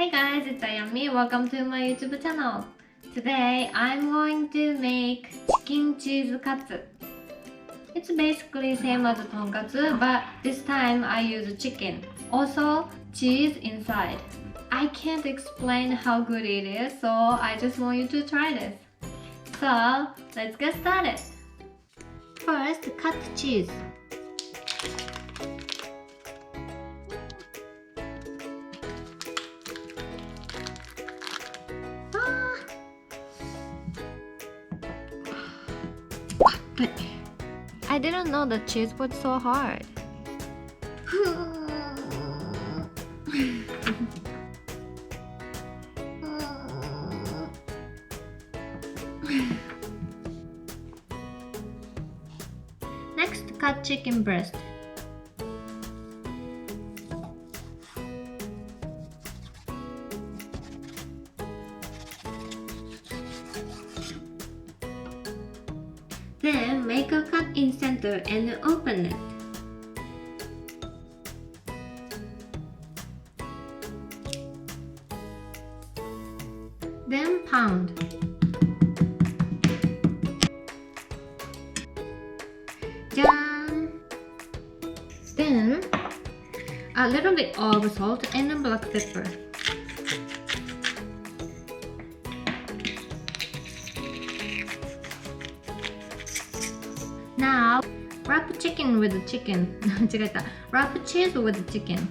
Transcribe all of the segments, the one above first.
Hey guys, it's Ayami. Welcome to my YouTube channel. Today I'm going to make chicken cheese katsu. It's basically same as tonkatsu, but this time I use chicken. Also, cheese inside. I can't explain how good it is, so I just want you to try this. So, let's get started. First, cut cheese. But I didn't know the cheese was so hard. Next, cut chicken breast. Then make a cut in center and open it. Then pound. Jan! Then a little bit of salt and black pepper. Now, wrap chicken with the chicken. Wrap cheese with the chicken.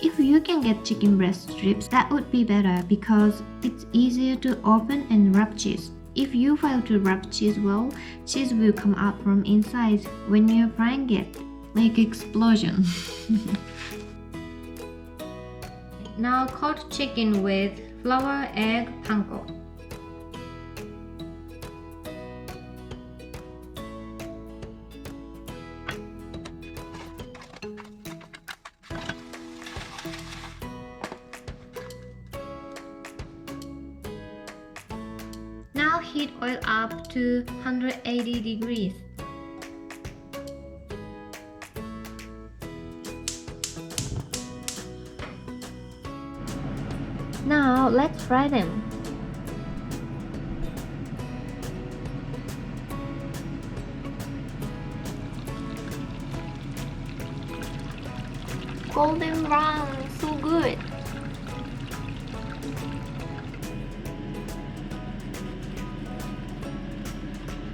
If you can get chicken breast strips, that would be better because it's easier to open and wrap cheese. If you fail to wrap cheese well, cheese will come out from inside when you're frying it, like explosion. Now coat chicken with flour, egg, panko. Now heat oil up to 180 degrees. Now let's fry them. Golden brown, so good.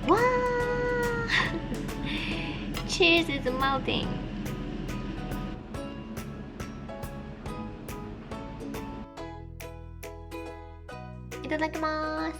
Wow! Cheese is melting. Itadakimasu.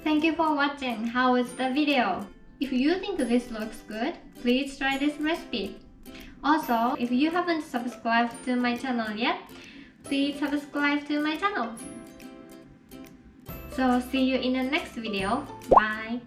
Thank you for watching. How was the video? If you think this looks good, please try this recipe. Also, if you haven't subscribed to my channel yet, please subscribe to my channel. So see you in the next video. Bye!